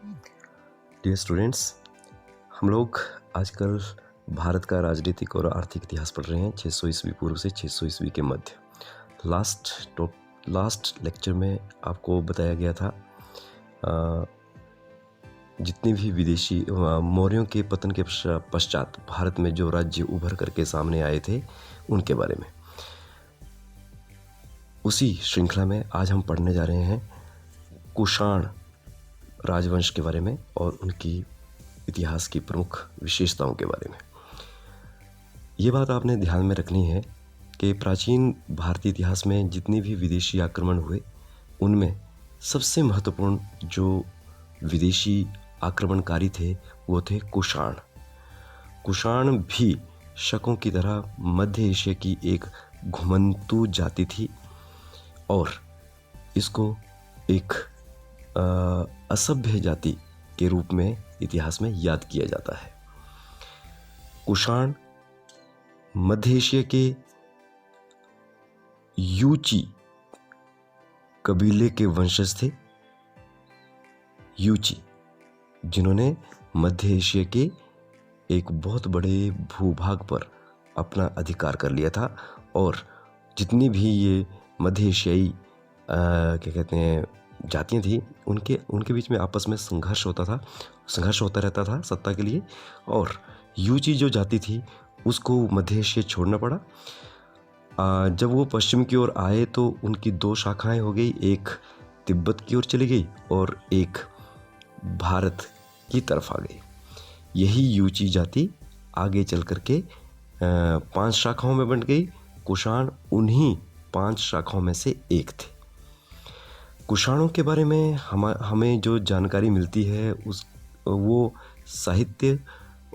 Dear students, हम लोग आजकल भारत का राजनीतिक और आर्थिक इतिहास पढ़ रहे हैं 600 ईस्वी पूर्व से 600 ईस्वी के मध्य। लास्ट लेक्चर में आपको बताया गया था जितने भी विदेशी मौर्यों के पतन के पश्चात भारत में जो राज्य उभर करके सामने आए थे उनके बारे में। उसी श्रृंखला में आज हम पढ़ने जा रहे हैं कुषाण राजवंश के बारे में और उनकी इतिहास की प्रमुख विशेषताओं के बारे में। ये बात आपने ध्यान में रखनी है कि प्राचीन भारतीय इतिहास में जितने भी विदेशी आक्रमण हुए उनमें सबसे महत्वपूर्ण जो विदेशी आक्रमणकारी थे वो थे कुषाण। कुषाण भी शकों की तरह मध्य एशिया की एक घुमंतू जाति थी और इसको एक असभ्य जाति के रूप में इतिहास में याद किया जाता है। कुषाण मध्य एशिया के यूची कबीले के वंशज थे। यूची जिन्होंने मध्य एशिया के एक बहुत बड़े भूभाग पर अपना अधिकार कर लिया था और जितनी भी ये मध्य एशियाई क्या कहते हैं जातियाँ थी उनके बीच में आपस में संघर्ष होता रहता था सत्ता के लिए। और यूची जो जाति थी उसको मध्य एशिया छोड़ना पड़ा। जब वो पश्चिम की ओर आए तो उनकी दो शाखाएं हो गई, एक तिब्बत की ओर चली गई और एक भारत की तरफ आ गई। यही यूची जाति आगे चल करके 5 शाखाओं में बंट गई। कुषाण उन्हीं 5 शाखाओं में से एक थे। कुषाणों के बारे में हमें जो जानकारी मिलती है वो साहित्य,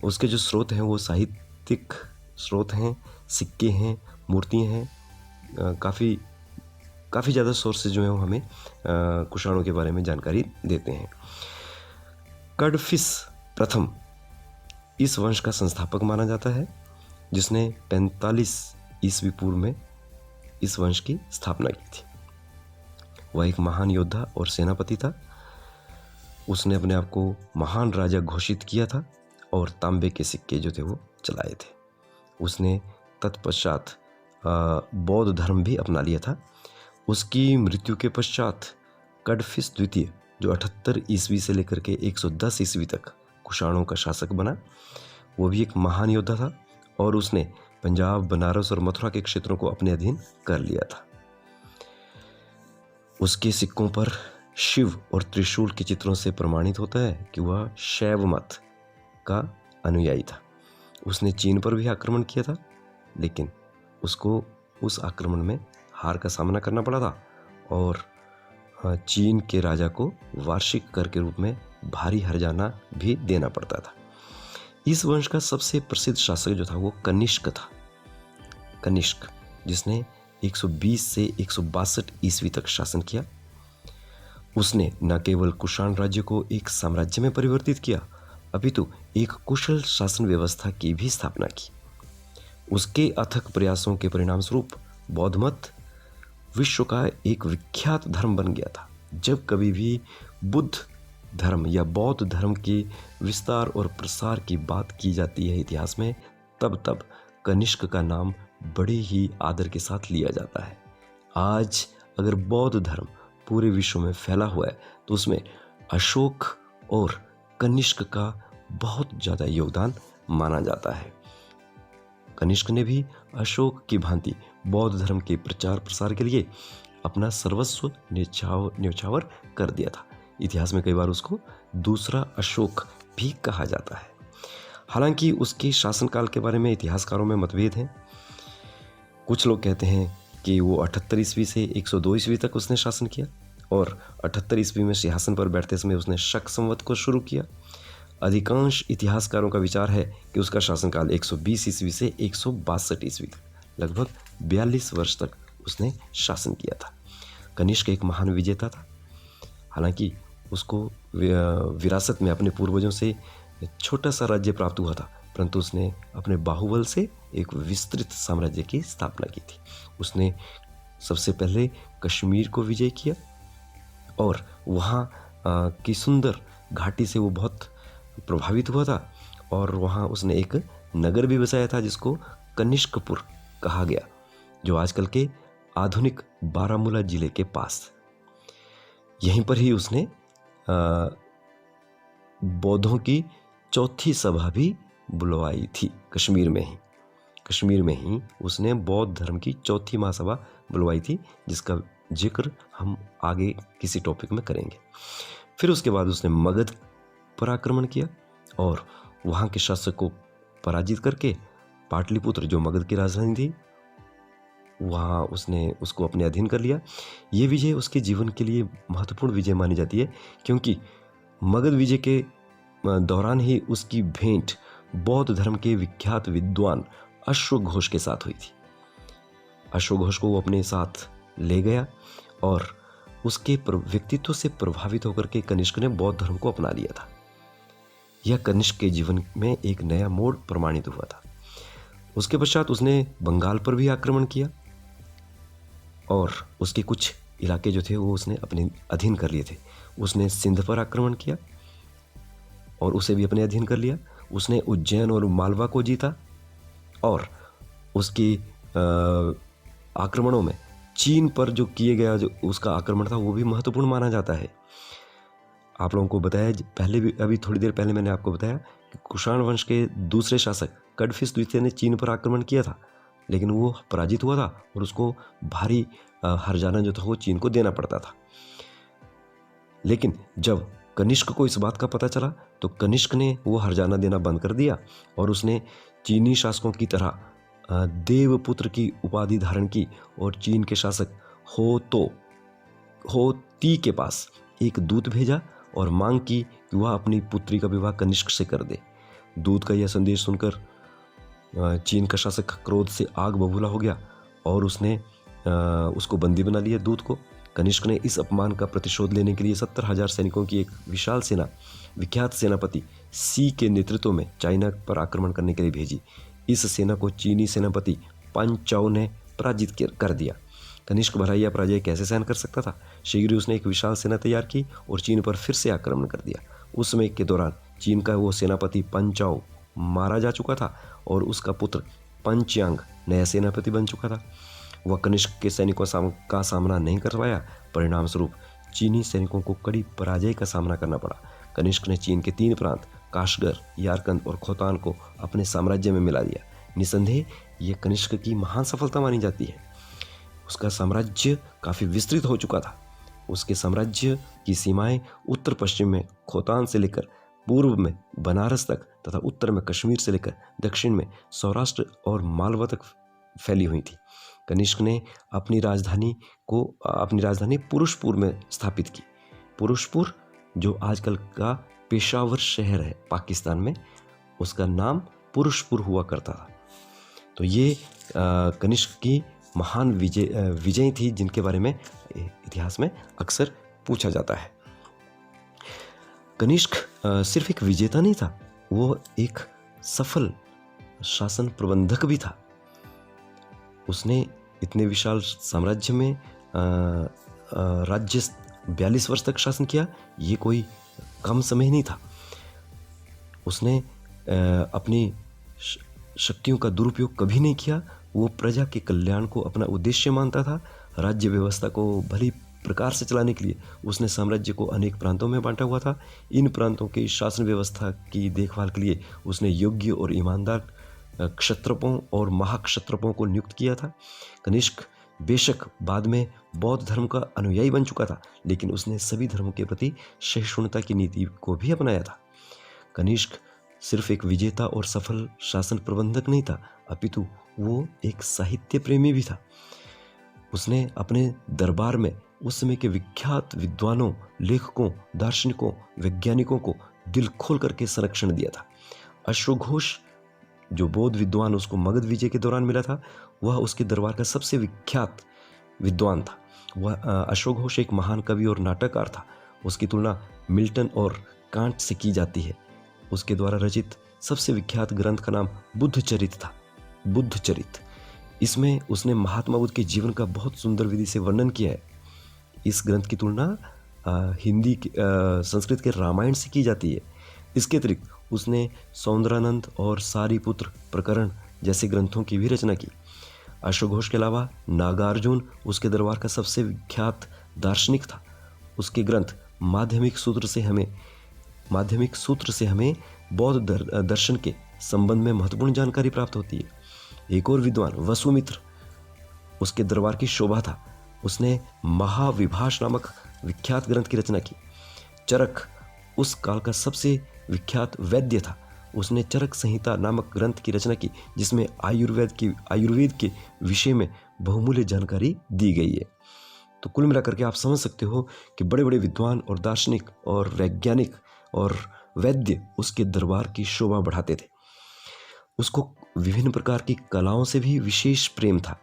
उसके जो स्रोत हैं वो साहित्यिक स्रोत हैं, सिक्के हैं, मूर्तियाँ हैं। काफ़ी ज़्यादा सोर्सेज जो हैं वो हमें कुषाणों के बारे में जानकारी देते हैं। कडफिस प्रथम इस वंश का संस्थापक माना जाता है जिसने 45 ईस्वी पूर्व में इस वंश की स्थापना की थी। वह एक महान योद्धा और सेनापति था। उसने अपने आप को महान राजा घोषित किया था और तांबे के सिक्के जो थे वो चलाए थे। उसने तत्पश्चात बौद्ध धर्म भी अपना लिया था। उसकी मृत्यु के पश्चात कडफिस द्वितीय जो 78 ईस्वी से लेकर के 110 ईस्वी तक कुषाणों का शासक बना, वो भी एक महान योद्धा था और उसने पंजाब, बनारस और मथुरा के क्षेत्रों को अपने अधीन कर लिया था। उसके सिक्कों पर शिव और त्रिशूल के चित्रों से प्रमाणित होता है कि वह शैव मत का अनुयायी था। उसने चीन पर भी आक्रमण किया था लेकिन उसको उस आक्रमण में हार का सामना करना पड़ा था और चीन के राजा को वार्षिक कर के रूप में भारी हर्जाना भी देना पड़ता था। इस वंश का सबसे प्रसिद्ध शासक जो था वो कनिष्क था। कनिष्क जिसने 120 से 162 ईस्वी तक शासन किया। उसने न केवल कुषाण राज्य को एक साम्राज्य में परिवर्तित किया अपितु एक कुशल शासन व्यवस्था की भी स्थापना की। उसके अथक प्रयासों के परिणाम स्वरूप बौद्ध मत विश्व का एक विख्यात धर्म बन गया था। जब कभी भी बुद्ध धर्म या बौद्ध धर्म के विस्तार और प्रसार की बात की जाती है इतिहास में, तब कनिष्क का नाम बड़े ही आदर के साथ लिया जाता है। आज अगर बौद्ध धर्म पूरे विश्व में फैला हुआ है तो उसमें अशोक और कनिष्क का बहुत ज़्यादा योगदान माना जाता है। कनिष्क ने भी अशोक की भांति बौद्ध धर्म के प्रचार प्रसार के लिए अपना सर्वस्व न्यौछावर कर दिया था। इतिहास में कई बार उसको दूसरा अशोक भी कहा जाता है। हालांकि उसके शासनकाल के बारे में इतिहासकारों में मतभेद हैं। कुछ लोग कहते हैं कि वो 78 ईस्वी से 102 ईस्वी तक उसने शासन किया और 78 ईस्वी में सिंहासन पर बैठते समय उसने शक संवत को शुरू किया। अधिकांश इतिहासकारों का विचार है कि उसका शासनकाल 120 ईस्वी से 162 ईस्वी तक लगभग 42 वर्ष तक उसने शासन किया था। कनिष्क एक महान विजेता था। हालांकि उसको विरासत में अपने पूर्वजों से छोटा सा राज्य प्राप्त हुआ था, परंतु उसने अपने बाहुबल से एक विस्तृत साम्राज्य की स्थापना की थी। उसने सबसे पहले कश्मीर को विजय किया और वहाँ की सुंदर घाटी से वो बहुत प्रभावित हुआ था और वहाँ उसने एक नगर भी बसाया था जिसको कनिष्कपुर कहा गया, जो आजकल के आधुनिक बारामूला जिले के पास। यहीं पर ही उसने बौद्धों की चौथी सभा भी बुलवाई थी। कश्मीर में ही उसने बौद्ध धर्म की चौथी महासभा बुलवाई थी, जिसका जिक्र हम आगे किसी टॉपिक में करेंगे। फिर उसके बाद उसने मगध पर आक्रमण किया और वहाँ के शासक को पराजित करके पाटलिपुत्र, जो मगध की राजधानी थी, वहाँ उसने उसको अपने अधीन कर लिया। ये विजय उसके जीवन के लिए महत्वपूर्ण विजय मानी जाती है, क्योंकि मगध विजय के दौरान ही उसकी भेंट बौद्ध धर्म के विख्यात विद्वान अश्वघोष के साथ हुई थी। अश्वघोष को वो अपने साथ ले गया और उसके व्यक्तित्व से प्रभावित होकर के कनिष्क ने बौद्ध धर्म को अपना लिया था। यह कनिष्क के जीवन में एक नया मोड़ प्रमाणित हुआ था। उसके पश्चात उसने बंगाल पर भी आक्रमण किया और उसके कुछ इलाके जो थे वो उसने अपने अधीन कर लिए थे। उसने सिंध पर आक्रमण किया और उसे भी अपने अधीन कर लिया। उसने उज्जैन और मालवा को जीता और उसकी आक्रमणों में चीन पर जो किए गया जो उसका आक्रमण था वो भी महत्वपूर्ण माना जाता है। आप लोगों को बताया पहले भी, अभी थोड़ी देर पहले मैंने आपको बताया कि कुषाण वंश के दूसरे शासक कड़फिस द्वितीय ने चीन पर आक्रमण किया था, लेकिन वो पराजित हुआ था और उसको भारी हर्जाना जो था वो चीन को देना पड़ता था। लेकिन जब कनिष्क को इस बात का पता चला तो कनिष्क ने वो हर्जाना देना बंद कर दिया और उसने चीनी शासकों की तरह देवपुत्र की उपाधि धारण की और चीन के शासक हो ती के पास एक दूत भेजा और मांग की कि वह अपनी पुत्री का विवाह कनिष्क से कर दे। दूत का यह संदेश सुनकर चीन का शासक क्रोध से आग बबूला हो गया और उसने उसको बंदी बना लिया दूत को। कनिष्क ने इस अपमान का प्रतिशोध लेने के लिए 70,000 सैनिकों की एक विशाल सेना विख्यात सेनापति सी के नेतृत्व में चाइना पर आक्रमण करने के लिए भेजी। इस सेना को चीनी सेनापति पान चाओ ने पराजित कर दिया। कनिष्क भला यह पराजय कैसे सहन कर सकता था। शीघ्र ही उसने एक विशाल सेना तैयार की और चीन पर फिर से आक्रमण कर दिया। उस समय के दौरान चीन का वो सेनापति पान चाओ मारा जा चुका था और उसका पुत्र पान चियांग नया सेनापति बन चुका था। वह कनिष्क के सैनिकों का सामना नहीं कर पाया। परिणाम स्वरूप चीनी सैनिकों को कड़ी पराजय का सामना करना पड़ा। कनिष्क ने चीन के 3 प्रांत काशगर, यारकंद और खोतान को अपने साम्राज्य में मिला दिया। निसंदेह ये कनिष्क की महान सफलता मानी जाती है। उसका साम्राज्य काफ़ी विस्तृत हो चुका था। उसके साम्राज्य की सीमाएं उत्तर पश्चिम में खोतान से लेकर पूर्व में बनारस तक तथा उत्तर में कश्मीर से लेकर दक्षिण में सौराष्ट्र और मालवा तक फैली हुई थी। कनिष्क ने अपनी राजधानी पुरुषपुर में स्थापित की। पुरुषपुर जो आजकल का पेशावर शहर है पाकिस्तान में, उसका नाम पुरुषपुर हुआ करता था। तो ये कनिष्क की महान विजय थी जिनके बारे में इतिहास में अक्सर पूछा जाता है। कनिष्क सिर्फ एक विजेता नहीं था, वो एक सफल शासन प्रबंधक भी था। उसने इतने विशाल साम्राज्य में राज्य 42 वर्ष तक शासन किया। ये कोई कम समय नहीं था। उसने अपनी शक्तियों का दुरुपयोग कभी नहीं किया। वो प्रजा के कल्याण को अपना उद्देश्य मानता था। राज्य व्यवस्था को भली प्रकार से चलाने के लिए उसने साम्राज्य को अनेक प्रांतों में बांटा हुआ था। इन प्रांतों की शासन व्यवस्था की देखभाल के लिए उसने योग्य और ईमानदार क्षत्रपों और महाक्षत्रपों को नियुक्त किया था। कनिष्क बेशक बाद में बौद्ध धर्म का अनुयायी बन चुका था, लेकिन उसने सभी धर्मों के प्रति सहिष्णुता की नीति को भी अपनाया था। कनिष्क सिर्फ एक विजेता और सफल शासन प्रबंधक नहीं था, अपितु वो एक साहित्य प्रेमी भी था। उसने अपने दरबार में उस समय के विख्यात विद्वानों, लेखकों, दार्शनिकों, वैज्ञानिकों को दिल खोल करके संरक्षण दिया था। अश्वघोष जो बौद्ध विद्वान उसको मगध विजय के दौरान मिला था, वह उसके दरबार का सबसे विख्यात विद्वान था। वह अश्वघोष एक महान कवि और नाटककार था। उसकी तुलना मिल्टन और कांट से की जाती है। उसके द्वारा रचित सबसे विख्यात ग्रंथ का नाम बुद्धचरित था। बुद्धचरित, इसमें उसने महात्मा बुद्ध के जीवन का बहुत सुंदर विधि से वर्णन किया है। इस ग्रंथ की तुलना संस्कृत के रामायण से की जाती है। इसके अतिरिक्त उसने सौंदरानंद और सारीपुत्र प्रकरण जैसे ग्रंथों की भी रचना की। अश्वघोष के अलावा नागार्जुन उसके दरबार का सबसे विख्यात दार्शनिक था। उसके ग्रंथ माध्यमिक सूत्र से हमें बौद्ध दर्शन के संबंध में महत्वपूर्ण जानकारी प्राप्त होती है। एक और विद्वान वसुमित्र उसके दरबार की शोभा था। उसने महाविभाष नामक विख्यात ग्रंथ की रचना की। चरक उस काल का सबसे विख्यात वैद्य था। उसने चरक संहिता नामक ग्रंथ की रचना की, जिसमें आयुर्वेद के विषय में बहुमूल्य जानकारी दी गई है। तो कुल मिलाकर के आप समझ सकते हो कि बड़े बड़े विद्वान और दार्शनिक और वैज्ञानिक और वैद्य उसके दरबार की शोभा बढ़ाते थे। उसको विभिन्न प्रकार की कलाओं से भी विशेष प्रेम था।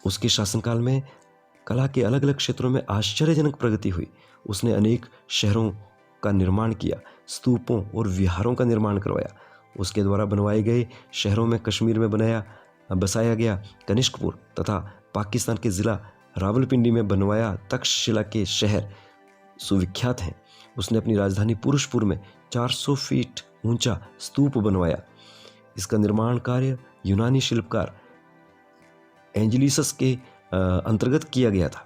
उसके शासनकाल में कला के अलग अलग क्षेत्रों में आश्चर्यजनक प्रगति हुई। उसने अनेक शहरों का निर्माण किया, स्तूपों और विहारों का निर्माण करवाया। उसके द्वारा बनवाए गए शहरों में कश्मीर में बसाया गया कनिष्कपुर तथा पाकिस्तान के ज़िला रावलपिंडी में बनवाया तक्षशिला के शहर सुविख्यात हैं। उसने अपनी राजधानी पुरुषपुर में 400 फीट ऊंचा स्तूप बनवाया। इसका निर्माण कार्य यूनानी शिल्पकार एंजेलिसस के अंतर्गत किया गया था।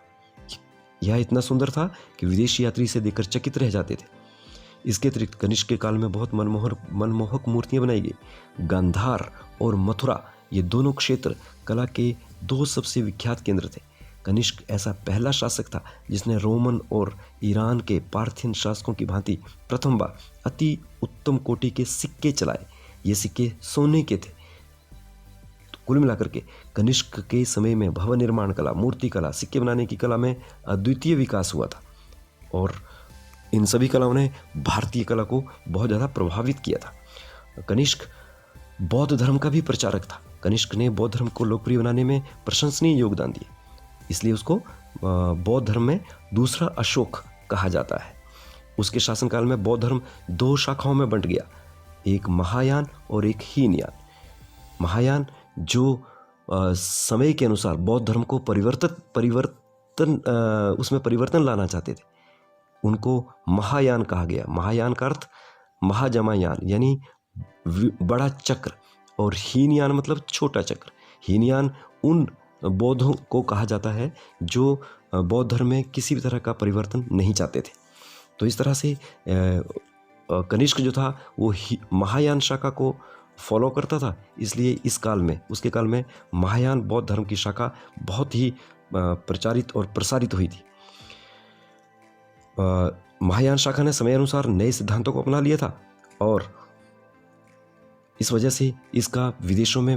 यह इतना सुंदर था कि विदेशी यात्री इसे देखकर चकित रह जाते थे। इसके अतिरिक्त कनिष्क के काल में बहुत मनमोहक मूर्तियां बनाई गई। गांधार और मथुरा ये दोनों क्षेत्र कला के दो सबसे विख्यात केंद्र थे। कनिष्क ऐसा पहला शासक था जिसने रोमन और ईरान के पार्थियन शासकों की भांति प्रथम बार अति उत्तम कोटि के सिक्के चलाए। ये सिक्के सोने के थे। तो कुल मिलाकर के कनिष्क के समय में भवन निर्माण कला, मूर्ति कला, सिक्के बनाने की कला में अद्वितीय विकास हुआ था और इन सभी कलाओं ने भारतीय कला को बहुत ज़्यादा प्रभावित किया था। कनिष्क बौद्ध धर्म का भी प्रचारक था। कनिष्क ने बौद्ध धर्म को लोकप्रिय बनाने में प्रशंसनीय योगदान दिए, इसलिए उसको बौद्ध धर्म में दूसरा अशोक कहा जाता है। उसके शासनकाल में बौद्ध धर्म दो शाखाओं में बंट गया, एक महायान और एक हीनयान। महायान जो समय के अनुसार बौद्ध धर्म को उसमें परिवर्तन लाना चाहते थे, उनको महायान कहा गया। महायान का अर्थ महाजमायान यानी बड़ा चक्र, और हीनयान मतलब छोटा चक्र। हीनयान उन बौद्धों को कहा जाता है जो बौद्ध धर्म में किसी भी तरह का परिवर्तन नहीं चाहते थे। तो इस तरह से कनिष्क जो था वो महायान शाखा को फॉलो करता था, इसलिए उसके काल में महायान बौद्ध धर्म की शाखा बहुत ही प्रचारित और प्रसारित हुई थी। महायान शाखा ने समय अनुसार नए सिद्धांतों को अपना लिया था और इस वजह से इसका विदेशों में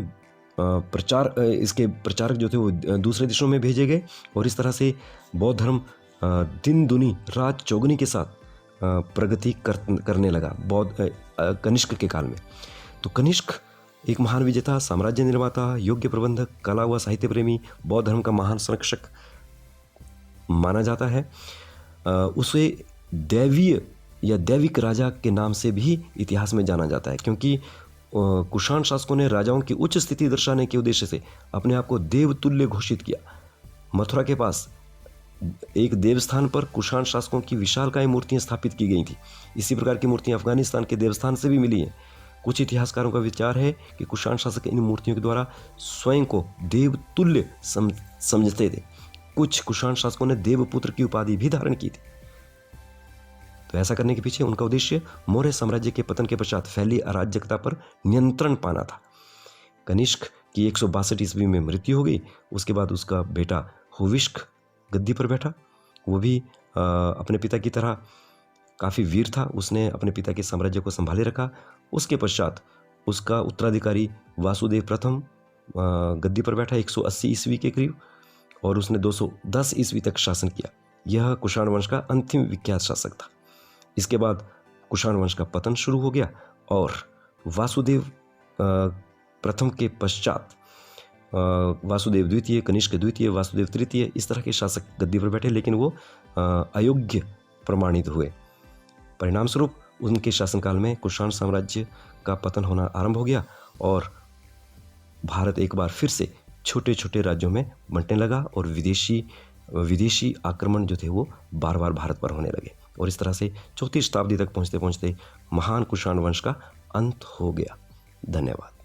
इसके प्रचारक जो थे वो दूसरे देशों में भेजे गए और इस तरह से बौद्ध धर्म दिन दुनी रात चौगुनी के साथ प्रगति करने लगा कनिष्क के काल में। तो कनिष्क एक महान विजेता, साम्राज्य निर्माता, योग्य प्रबंधक, कला व साहित्य प्रेमी, बौद्ध धर्म का महान संरक्षक माना जाता है। उसे दैवीय या दैविक राजा के नाम से भी इतिहास में जाना जाता है, क्योंकि कुषाण शासकों ने राजाओं की उच्च स्थिति दर्शाने के उद्देश्य से अपने आप को देवतुल्य घोषित किया। मथुरा के पास एक देवस्थान पर कुषाण शासकों की विशालकाय मूर्तियां स्थापित की गई थी। इसी प्रकार की मूर्तियां अफगानिस्तान के देवस्थान से भी मिली हैं। कुछ इतिहासकारों का विचार है कि कुषाण शासक इन मूर्तियों के द्वारा स्वयं को देवतुल्य समझते थे। कुछ कुषाण शासकों ने देवपुत्र की उपाधि भी धारण की थी। तो ऐसा करने के पीछे उनका उद्देश्य मौर्य साम्राज्य के पतन के पश्चात फैली अराजकता पर नियंत्रण पाना था। कनिष्क की 162 ईस्वी में मृत्यु हो गई। उसके बाद उसका बेटा हुविष्क गद्दी पर बैठा। वो भी अपने पिता की तरह काफ़ी वीर था। उसने अपने पिता के साम्राज्य को संभाले रखा। उसके पश्चात उसका उत्तराधिकारी वासुदेव प्रथम गद्दी पर बैठा 180 ईस्वी के करीब, और उसने 210 ईस्वी तक शासन किया। यह कुषाण वंश का अंतिम विख्यात शासक था। इसके बाद कुषाण वंश का पतन शुरू हो गया और वासुदेव प्रथम के पश्चात वासुदेव द्वितीय, कनिष्क द्वितीय, वासुदेव तृतीय, इस तरह के शासक गद्दी पर बैठे, लेकिन वो अयोग्य प्रमाणित हुए। परिणाम स्वरूप उनके शासनकाल में कुषाण साम्राज्य का पतन होना आरंभ हो गया और भारत एक बार फिर से छोटे छोटे राज्यों में बंटने लगा और विदेशी विदेशी आक्रमण जो थे वो बार बार भारत पर होने लगे और इस तरह से 4वीं शताब्दी तक पहुँचते पहुँचते महान कुषाण वंश का अंत हो गया। धन्यवाद।